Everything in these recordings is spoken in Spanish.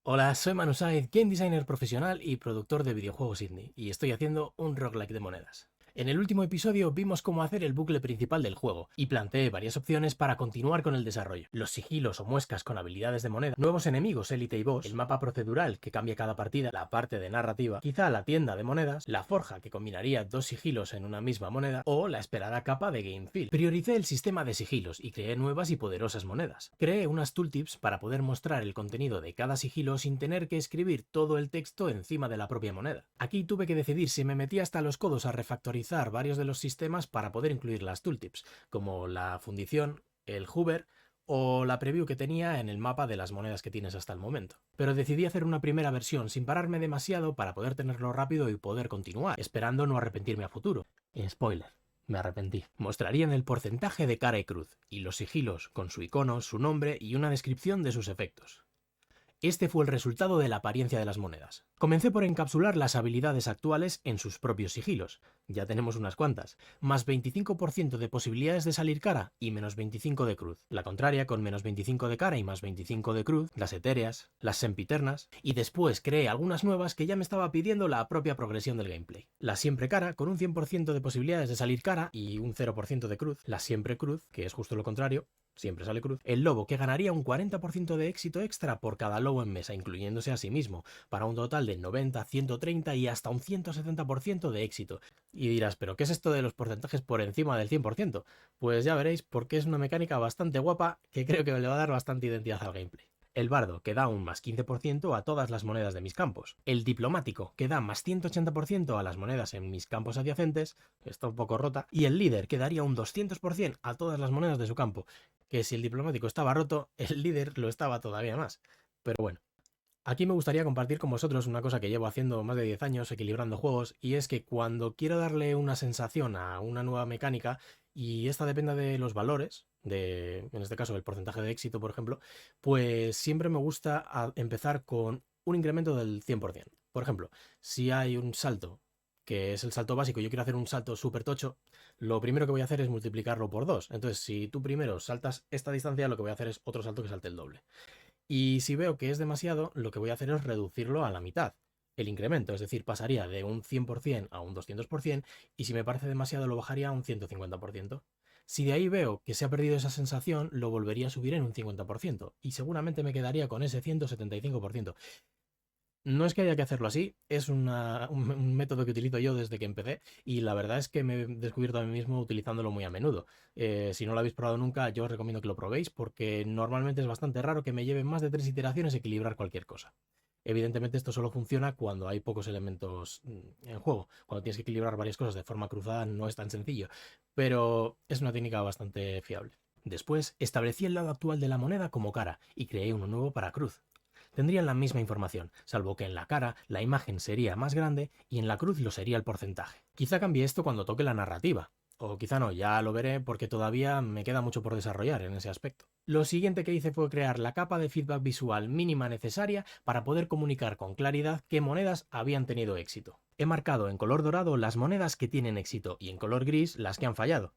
Hola, soy Manu Said, game designer profesional y productor de videojuegos indie, y estoy haciendo un roguelike de monedas. En el último episodio vimos cómo hacer el bucle principal del juego, y planteé varias opciones para continuar con el desarrollo. Los sigilos o muescas con habilidades de moneda, nuevos enemigos élite y boss, el mapa procedural que cambia cada partida, la parte de narrativa, quizá la tienda de monedas, la forja que combinaría dos sigilos en una misma moneda, o la esperada capa de game feel. Prioricé el sistema de sigilos y creé nuevas y poderosas monedas. Creé unas tooltips para poder mostrar el contenido de cada sigilo sin tener que escribir todo el texto encima de la propia moneda. Aquí tuve que decidir si me metía hasta los codos a refactorizar varios de los sistemas para poder incluir las tooltips, como la fundición, el hover o la preview que tenía en el mapa de las monedas que tienes hasta el momento. Pero decidí hacer una primera versión sin pararme demasiado para poder tenerlo rápido y poder continuar, esperando no arrepentirme a futuro. Spoiler. Me arrepentí. Mostrarían el porcentaje de cara y cruz, y los sigilos con su icono, su nombre y una descripción de sus efectos. Este fue el resultado de la apariencia de las monedas. Comencé por encapsular las habilidades actuales en sus propios sigilos, ya tenemos unas cuantas, más 25% de posibilidades de salir cara y menos 25 de cruz. La contraria con menos 25 de cara y más 25 de cruz, las etéreas, las sempiternas, y después creé algunas nuevas que ya me estaba pidiendo la propia progresión del gameplay. La siempre cara con un 100% de posibilidades de salir cara y un 0% de cruz, la siempre cruz, que es justo lo contrario, siempre sale cruz, el lobo que ganaría un 40% de éxito extra por cada lobo en mesa, incluyéndose a sí mismo, para un total de 90, 130 y hasta un 170% de éxito. Y dirás, ¿pero qué es esto de los porcentajes por encima del 100%? Pues ya veréis, porque es una mecánica bastante guapa que creo que le va a dar bastante identidad al gameplay. El bardo, que da un más 15% a todas las monedas de mis campos. El diplomático, que da más 180% a las monedas en mis campos adyacentes, que está un poco rota. Y el líder, que daría un 200% a todas las monedas de su campo, que si el diplomático estaba roto, el líder lo estaba todavía más. Pero bueno. Aquí me gustaría compartir con vosotros una cosa que llevo haciendo más de 10 años equilibrando juegos, y es que cuando quiero darle una sensación a una nueva mecánica, y esta depende de los valores, en este caso el porcentaje de éxito, por ejemplo, pues siempre me gusta empezar con un incremento del 100%. Por ejemplo, si hay un salto, que es el salto básico, y yo quiero hacer un salto súper tocho, lo primero que voy a hacer es multiplicarlo por 2. Entonces, si tú primero saltas esta distancia, lo que voy a hacer es otro salto que salte el doble. Y si veo que es demasiado, lo que voy a hacer es reducirlo a la mitad. El incremento, es decir, pasaría de un 100% a un 200%, y si me parece demasiado lo bajaría a un 150%. Si de ahí veo que se ha perdido esa sensación, lo volvería a subir en un 50%, y seguramente me quedaría con ese 175%. No es que haya que hacerlo así, es un método que utilizo yo desde que empecé, y la verdad es que me he descubierto a mí mismo utilizándolo muy a menudo. Si no lo habéis probado nunca, yo os recomiendo que lo probéis porque normalmente es bastante raro que me lleve más de 3 iteraciones equilibrar cualquier cosa. Evidentemente esto solo funciona cuando hay pocos elementos en juego. Cuando tienes que equilibrar varias cosas de forma cruzada no es tan sencillo, pero es una técnica bastante fiable. Después establecí el lado actual de la moneda como cara y creé uno nuevo para cruz. Tendrían la misma información, salvo que en la cara la imagen sería más grande y en la cruz lo sería el porcentaje. Quizá cambie esto cuando toque la narrativa, o quizá no, ya lo veré porque todavía me queda mucho por desarrollar en ese aspecto. Lo siguiente que hice fue crear la capa de feedback visual mínima necesaria para poder comunicar con claridad qué monedas habían tenido éxito. He marcado en color dorado las monedas que tienen éxito y en color gris las que han fallado.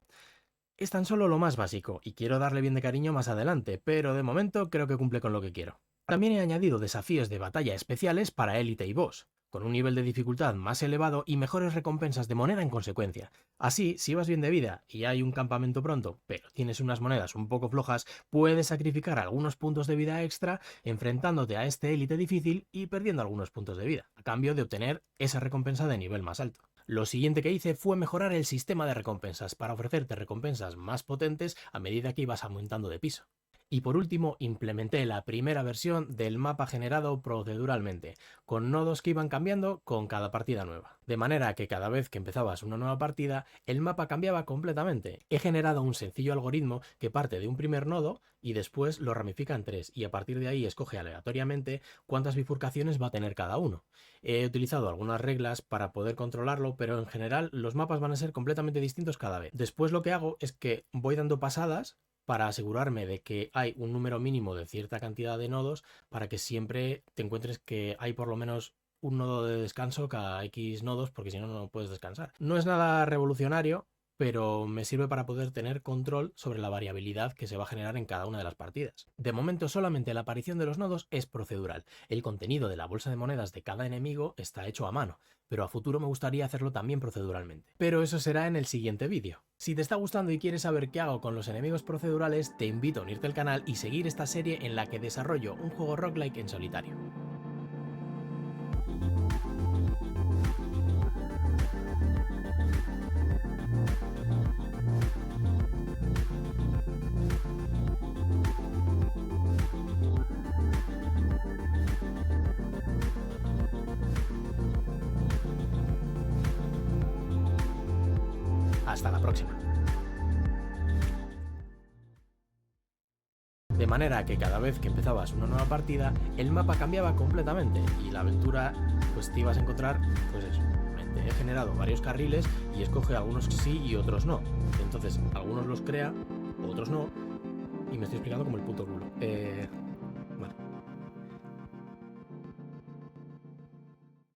Es tan solo lo más básico, y quiero darle bien de cariño más adelante, pero de momento creo que cumple con lo que quiero. También he añadido desafíos de batalla especiales para élite y boss, con un nivel de dificultad más elevado y mejores recompensas de moneda en consecuencia. Así, si vas bien de vida y hay un campamento pronto, pero tienes unas monedas un poco flojas, puedes sacrificar algunos puntos de vida extra enfrentándote a este élite difícil y perdiendo algunos puntos de vida, a cambio de obtener esa recompensa de nivel más alto. Lo siguiente que hice fue mejorar el sistema de recompensas para ofrecerte recompensas más potentes a medida que ibas aumentando de piso. Y por último, implementé la primera versión del mapa generado proceduralmente, con nodos que iban cambiando con cada partida nueva. De manera que cada vez que empezabas una nueva partida, el mapa cambiaba completamente. He generado un sencillo algoritmo que parte de un primer nodo y después lo ramifica en tres, y a partir de ahí escoge aleatoriamente cuántas bifurcaciones va a tener cada uno. He utilizado algunas reglas para poder controlarlo, pero en general los mapas van a ser completamente distintos cada vez. Después lo que hago es que voy dando pasadas para asegurarme de que hay un número mínimo de cierta cantidad de nodos para que siempre te encuentres que hay por lo menos un nodo de descanso cada X nodos, porque si no, no puedes descansar. No es nada revolucionario, pero me sirve para poder tener control sobre la variabilidad que se va a generar en cada una de las partidas. De momento solamente la aparición de los nodos es procedural. El contenido de la bolsa de monedas de cada enemigo está hecho a mano, pero a futuro me gustaría hacerlo también proceduralmente. Pero eso será en el siguiente vídeo. Si te está gustando y quieres saber qué hago con los enemigos procedurales, te invito a unirte al canal y seguir esta serie en la que desarrollo un juego roguelike en solitario. Hasta la próxima. De manera que cada vez que empezabas una nueva partida, el mapa cambiaba completamente y la aventura pues te ibas a encontrar, pues eso. He generado varios carriles y escoge algunos sí y otros no. Entonces, algunos los crea, otros no, y me estoy explicando como el puto culo.